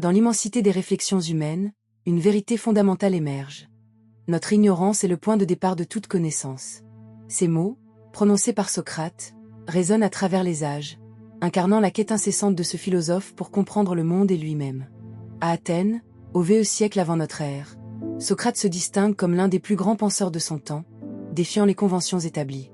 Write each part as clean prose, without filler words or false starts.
Dans l'immensité des réflexions humaines, une vérité fondamentale émerge. Notre ignorance est le point de départ de toute connaissance. Ces mots, prononcés par Socrate, résonnent à travers les âges, incarnant la quête incessante de ce philosophe pour comprendre le monde et lui-même. À Athènes, au VE siècle avant notre ère, Socrate se distingue comme l'un des plus grands penseurs de son temps, défiant les conventions établies.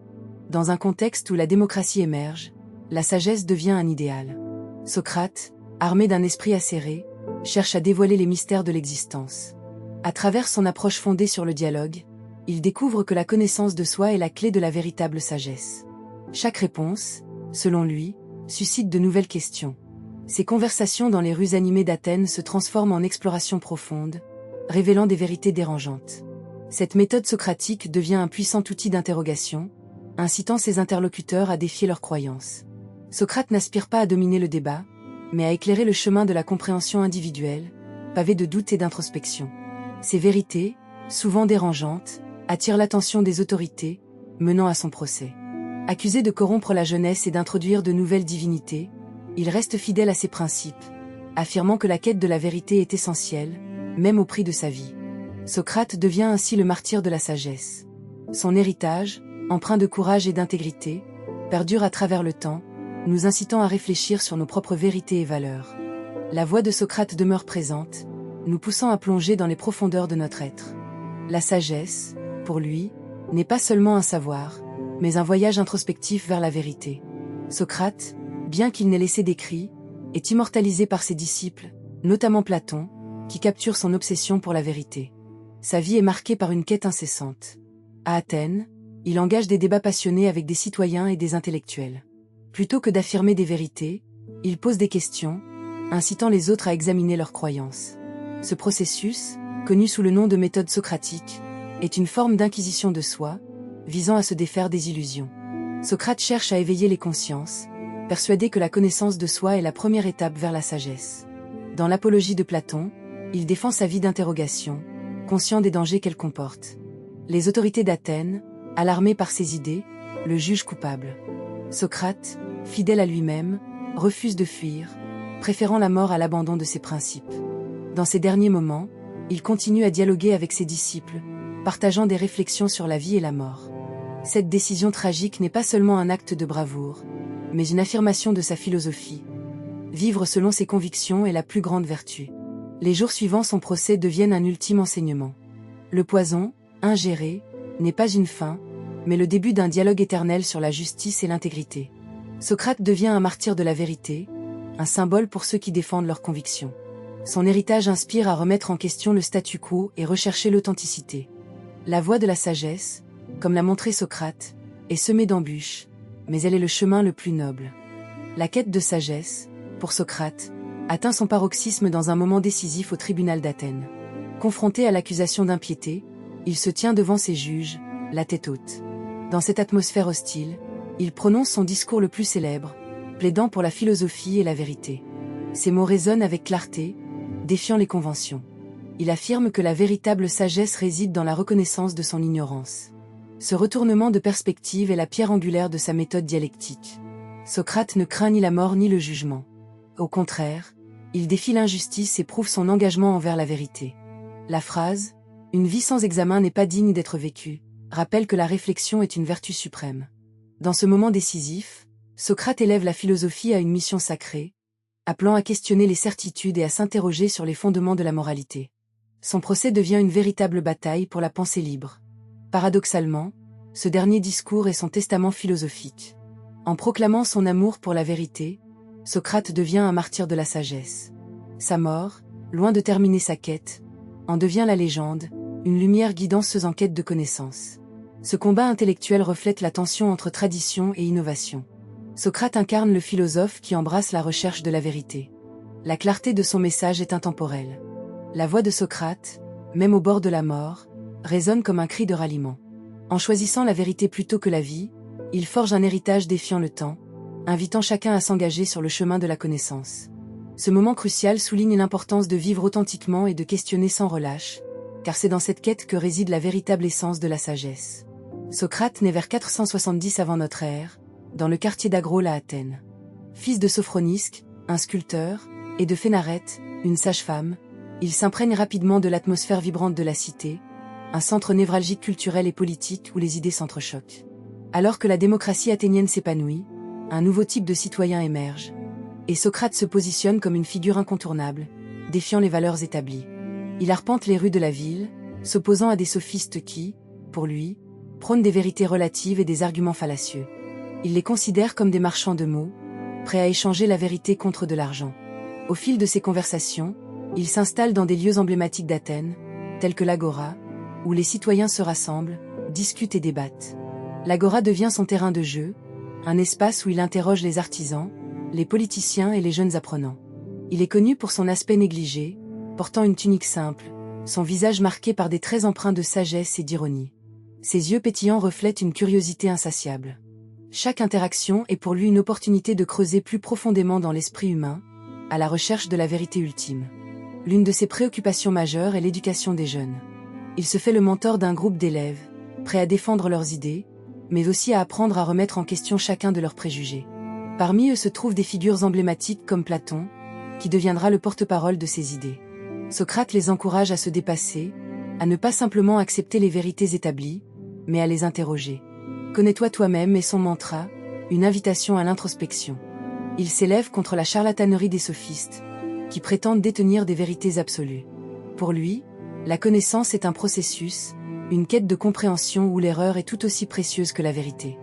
Dans un contexte où la démocratie émerge, la sagesse devient un idéal. Socrate, armé d'un esprit acéré, cherche à dévoiler les mystères de l'existence. À travers son approche fondée sur le dialogue, il découvre que la connaissance de soi est la clé de la véritable sagesse. Chaque réponse, selon lui, suscite de nouvelles questions. Ses conversations dans les rues animées d'Athènes se transforment en explorations profondes, révélant des vérités dérangeantes. Cette méthode socratique devient un puissant outil d'interrogation, incitant ses interlocuteurs à défier leurs croyances. Socrate n'aspire pas à dominer le débat, mais à éclairer le chemin de la compréhension individuelle, pavé de doutes et d'introspection. Ces vérités, souvent dérangeantes, attirent l'attention des autorités, menant à son procès. Accusé de corrompre la jeunesse et d'introduire de nouvelles divinités, il reste fidèle à ses principes, affirmant que la quête de la vérité est essentielle, même au prix de sa vie. Socrate devient ainsi le martyr de la sagesse. Son héritage, empreint de courage et d'intégrité, perdure à travers le temps, nous incitant à réfléchir sur nos propres vérités et valeurs. La voix de Socrate demeure présente, nous poussant à plonger dans les profondeurs de notre être. La sagesse, pour lui, n'est pas seulement un savoir, mais un voyage introspectif vers la vérité. Socrate, bien qu'il n'ait laissé d'écrit, est immortalisé par ses disciples, notamment Platon, qui capture son obsession pour la vérité. Sa vie est marquée par une quête incessante. À Athènes, il engage des débats passionnés avec des citoyens et des intellectuels. Plutôt que d'affirmer des vérités, il pose des questions, incitant les autres à examiner leurs croyances. Ce processus, connu sous le nom de méthode socratique, est une forme d'inquisition de soi, visant à se défaire des illusions. Socrate cherche à éveiller les consciences, persuadé que la connaissance de soi est la première étape vers la sagesse. Dans l'Apologie de Platon, il défend sa vie d'interrogation, conscient des dangers qu'elle comporte. Les autorités d'Athènes, alarmées par ses idées, le jugent coupable. Socrate, fidèle à lui-même, refuse de fuir, préférant la mort à l'abandon de ses principes. Dans ces derniers moments, il continue à dialoguer avec ses disciples, partageant des réflexions sur la vie et la mort. Cette décision tragique n'est pas seulement un acte de bravoure, mais une affirmation de sa philosophie. Vivre selon ses convictions est la plus grande vertu. Les jours suivants son procès deviennent un ultime enseignement. Le poison, ingéré, n'est pas une fin, mais le début d'un dialogue éternel sur la justice et l'intégrité. Socrate devient un martyr de la vérité, un symbole pour ceux qui défendent leurs convictions. Son héritage inspire à remettre en question le statu quo et rechercher l'authenticité. La voie de la sagesse, comme l'a montré Socrate, est semée d'embûches, mais elle est le chemin le plus noble. La quête de sagesse, pour Socrate, atteint son paroxysme dans un moment décisif au tribunal d'Athènes. Confronté à l'accusation d'impiété, il se tient devant ses juges, la tête haute. Dans cette atmosphère hostile, il prononce son discours le plus célèbre, plaidant pour la philosophie et la vérité. Ses mots résonnent avec clarté, défiant les conventions. Il affirme que la véritable sagesse réside dans la reconnaissance de son ignorance. Ce retournement de perspective est la pierre angulaire de sa méthode dialectique. Socrate ne craint ni la mort ni le jugement. Au contraire, il défie l'injustice et prouve son engagement envers la vérité. La phrase « Une vie sans examen n'est pas digne d'être vécue » rappelle que la réflexion est une vertu suprême. Dans ce moment décisif, Socrate élève la philosophie à une mission sacrée, appelant à questionner les certitudes et à s'interroger sur les fondements de la moralité. Son procès devient une véritable bataille pour la pensée libre. Paradoxalement, ce dernier discours est son testament philosophique. En proclamant son amour pour la vérité, Socrate devient un martyr de la sagesse. Sa mort, loin de terminer sa quête, en devient la légende, une lumière guidant ceux en quête de connaissance. Ce combat intellectuel reflète la tension entre tradition et innovation. Socrate incarne le philosophe qui embrasse la recherche de la vérité. La clarté de son message est intemporelle. La voix de Socrate, même au bord de la mort, résonne comme un cri de ralliement. En choisissant la vérité plutôt que la vie, il forge un héritage défiant le temps, invitant chacun à s'engager sur le chemin de la connaissance. Ce moment crucial souligne l'importance de vivre authentiquement et de questionner sans relâche, car c'est dans cette quête que réside la véritable essence de la sagesse. Socrate naît vers 470 avant notre ère, dans le quartier d'Agrole à Athènes. Fils de Sophronisque, un sculpteur, et de Phénarète, Une sage-femme, il s'imprègne rapidement de l'atmosphère vibrante de la cité, un centre névralgique culturel et politique où les idées s'entrechoquent. Alors que la démocratie athénienne s'épanouit, un nouveau type de citoyen émerge, et Socrate se positionne comme une figure incontournable, défiant les valeurs établies. Il arpente les rues de la ville, s'opposant à des sophistes qui, pour lui, prônent des vérités relatives et des arguments fallacieux. Il les considère comme des marchands de mots, prêts à échanger la vérité contre de l'argent. Au fil de ses conversations, il s'installe dans des lieux emblématiques d'Athènes, tels que l'Agora, où les citoyens se rassemblent, discutent et débattent. L'Agora devient son terrain de jeu, un espace où il interroge les artisans, les politiciens et les jeunes apprenants. Il est connu pour son aspect négligé, portant une tunique simple, son visage marqué par des traits empreints de sagesse et d'ironie. Ses yeux pétillants reflètent une curiosité insatiable. Chaque interaction est pour lui une opportunité de creuser plus profondément dans l'esprit humain, à la recherche de la vérité ultime. L'une de ses préoccupations majeures est l'éducation des jeunes. Il se fait le mentor d'un groupe d'élèves, prêts à défendre leurs idées, mais aussi à apprendre à remettre en question chacun de leurs préjugés. Parmi eux se trouvent des figures emblématiques comme Platon, qui deviendra le porte-parole de ses idées. Socrate les encourage à se dépasser, à ne pas simplement accepter les vérités établies, mais à les interroger. Connais-toi toi-même est son mantra, une invitation à l'introspection. Il s'élève contre la charlatanerie des sophistes, qui prétendent détenir des vérités absolues. Pour lui, la connaissance est un processus, une quête de compréhension où l'erreur est tout aussi précieuse que la vérité.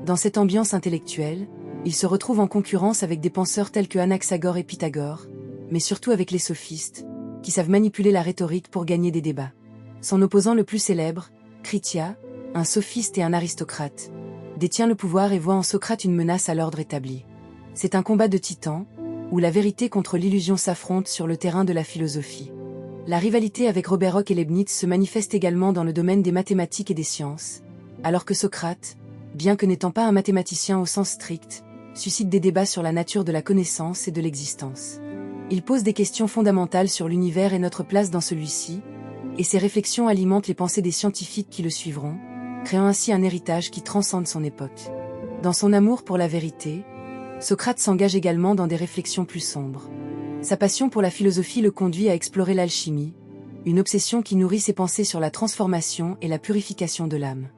Dans cette ambiance intellectuelle, il se retrouve en concurrence avec des penseurs tels que Anaxagore et Pythagore, mais surtout avec les sophistes, qui savent manipuler la rhétorique pour gagner des débats. Son opposant le plus célèbre, Critia, un sophiste et un aristocrate, détient le pouvoir et voit en Socrate une menace à l'ordre établi. C'est un combat de titans, où la vérité contre l'illusion s'affrontent sur le terrain de la philosophie. La rivalité avec Robert Hooke et Leibniz se manifeste également dans le domaine des mathématiques et des sciences, alors que Socrate, bien que n'étant pas un mathématicien au sens strict, suscite des débats sur la nature de la connaissance et de l'existence. Il pose des questions fondamentales sur l'univers et notre place dans celui-ci, et ses réflexions alimentent les pensées des scientifiques qui le suivront, créant ainsi un héritage qui transcende son époque. Dans son amour pour la vérité, Socrate s'engage également dans des réflexions plus sombres. Sa passion pour la philosophie le conduit à explorer l'alchimie, une obsession qui nourrit ses pensées sur la transformation et la purification de l'âme.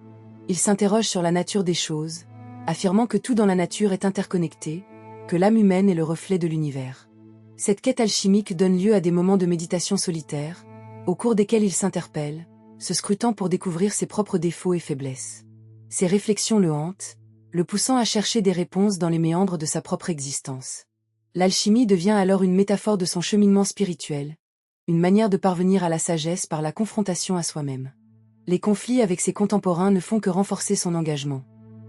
Il s'interroge sur la nature des choses, affirmant que tout dans la nature est interconnecté, que l'âme humaine est le reflet de l'univers. Cette quête alchimique donne lieu à des moments de méditation solitaire, au cours desquels il s'interpelle, se scrutant pour découvrir ses propres défauts et faiblesses. Ses réflexions le hantent, le poussant à chercher des réponses dans les méandres de sa propre existence. L'alchimie devient alors une métaphore de son cheminement spirituel, une manière de parvenir à la sagesse par la confrontation à soi-même. Les conflits avec ses contemporains ne font que renforcer son engagement.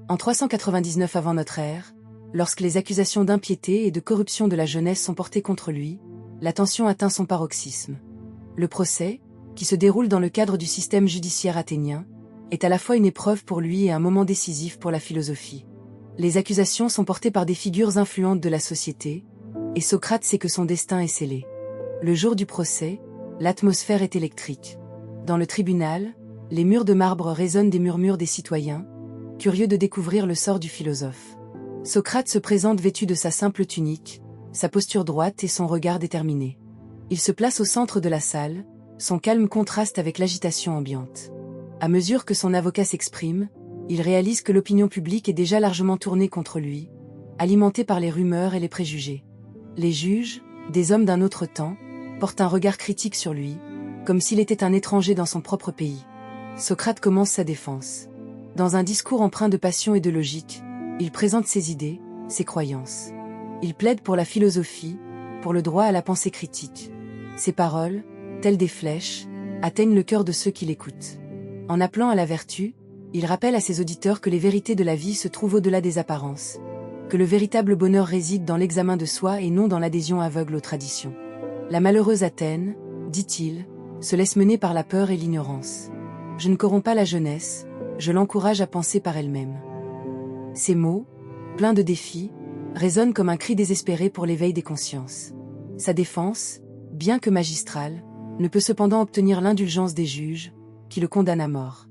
En 399 avant notre ère, lorsque les accusations d'impiété et de corruption de la jeunesse sont portées contre lui, la tension atteint son paroxysme. Le procès, qui se déroule dans le cadre du système judiciaire athénien, est à la fois une épreuve pour lui et un moment décisif pour la philosophie. Les accusations sont portées par des figures influentes de la société, et Socrate sait que son destin est scellé. Le jour du procès, l'atmosphère est électrique. Dans le tribunal, les murs de marbre résonnent des murmures des citoyens, curieux de découvrir le sort du philosophe. Socrate se présente vêtu de sa simple tunique, sa posture droite et son regard déterminé. Il se place au centre de la salle, son calme contraste avec l'agitation ambiante. À mesure que son avocat s'exprime, il réalise que l'opinion publique est déjà largement tournée contre lui, alimentée par les rumeurs et les préjugés. Les juges, des hommes d'un autre temps, portent un regard critique sur lui, comme s'il était un étranger dans son propre pays. Socrate commence sa défense. Dans un discours empreint de passion et de logique, il présente ses idées, ses croyances. Il plaide pour la philosophie, pour le droit à la pensée critique. Ses paroles, telles des flèches, atteignent le cœur de ceux qui l'écoutent. En appelant à la vertu, il rappelle à ses auditeurs que les vérités de la vie se trouvent au-delà des apparences, que le véritable bonheur réside dans l'examen de soi et non dans l'adhésion aveugle aux traditions. La malheureuse Athènes, dit-il, se laisse mener par la peur et l'ignorance. Je ne corromps pas la jeunesse, je l'encourage à penser par elle-même. Ces mots, pleins de défis, résonnent comme un cri désespéré pour l'éveil des consciences. Sa défense, bien que magistrale, ne peut cependant obtenir l'indulgence des juges, qui le condamnent à mort.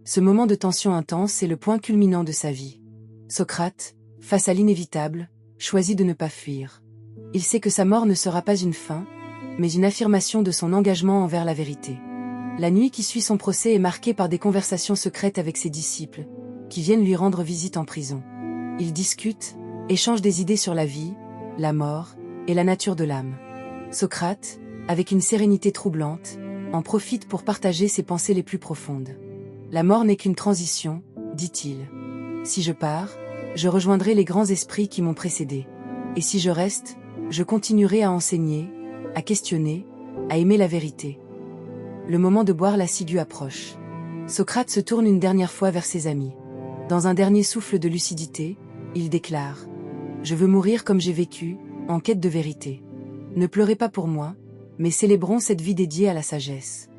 Ce moment de tension intense est le point culminant de sa vie. Socrate, face à l'inévitable, choisit de ne pas fuir. Il sait que sa mort ne sera pas une fin, mais une affirmation de son engagement envers la vérité. La nuit qui suit son procès est marquée par des conversations secrètes avec ses disciples, qui viennent lui rendre visite en prison. Ils discutent, échangent des idées sur la vie, la mort et la nature de l'âme. Socrate, avec une sérénité troublante, en profite pour partager ses pensées les plus profondes. La mort n'est qu'une transition, dit-il. Si je pars, je rejoindrai les grands esprits qui m'ont précédé. Et si je reste, je continuerai à enseigner, à questionner, à aimer la vérité. Le moment de boire la ciguë approche. Socrate se tourne une dernière fois vers ses amis. Dans un dernier souffle de lucidité, il déclare « Je veux mourir comme j'ai vécu, en quête de vérité. Ne pleurez pas pour moi, mais célébrons cette vie dédiée à la sagesse. »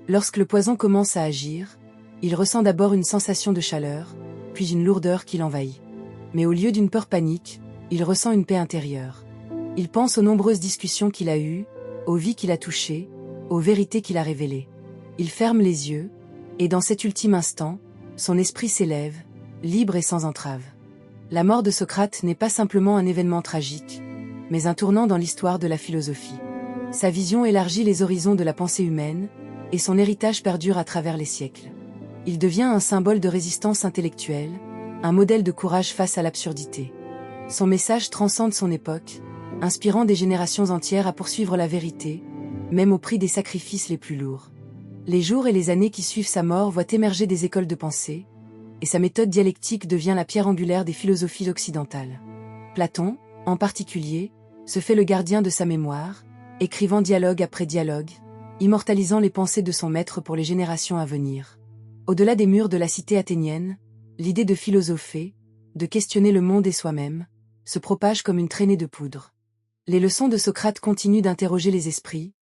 Lorsque le poison commence à agir, il ressent d'abord une sensation de chaleur, puis une lourdeur qui l'envahit. Mais au lieu d'une peur panique, il ressent une paix intérieure. Il pense aux nombreuses discussions qu'il a eues, aux vies qu'il a touchées, aux vérités qu'il a révélées. Il ferme les yeux, et dans cet ultime instant, son esprit s'élève, libre et sans entrave. La mort de Socrate n'est pas simplement un événement tragique, mais un tournant dans l'histoire de la philosophie. Sa vision élargit les horizons de la pensée humaine, et son héritage perdure à travers les siècles. Il devient un symbole de résistance intellectuelle, un modèle de courage face à l'absurdité. Son message transcende son époque, inspirant des générations entières à poursuivre la vérité, même au prix des sacrifices les plus lourds. Les jours et les années qui suivent sa mort voient émerger des écoles de pensée, et sa méthode dialectique devient la pierre angulaire des philosophies occidentales. Platon, en particulier, se fait le gardien de sa mémoire, écrivant dialogue après dialogue, immortalisant les pensées de son maître pour les générations à venir. Au-delà des murs de la cité athénienne, l'idée de philosopher, de questionner le monde et soi-même, se propage comme une traînée de poudre. Les leçons de Socrate continuent d'interroger les esprits,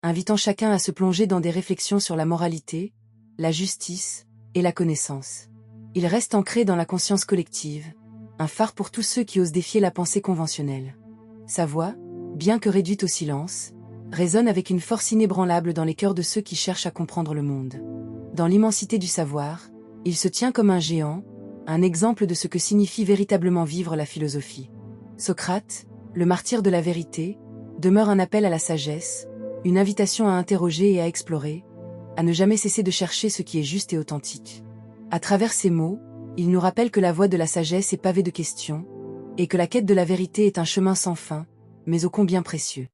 invitant chacun à se plonger dans des réflexions sur la moralité, la justice et la connaissance. Il reste ancré dans la conscience collective, un phare pour tous ceux qui osent défier la pensée conventionnelle. Sa voix, bien que réduite au silence, résonne avec une force inébranlable dans les cœurs de ceux qui cherchent à comprendre le monde. Dans l'immensité du savoir, il se tient comme un géant, un exemple de ce que signifie véritablement vivre la philosophie. Socrate, le martyr de la vérité, demeure un appel à la sagesse, une invitation à interroger et à explorer, à ne jamais cesser de chercher ce qui est juste et authentique. À travers ces mots, il nous rappelle que la voie de la sagesse est pavée de questions, et que la quête de la vérité est un chemin sans fin, mais ô combien précieux.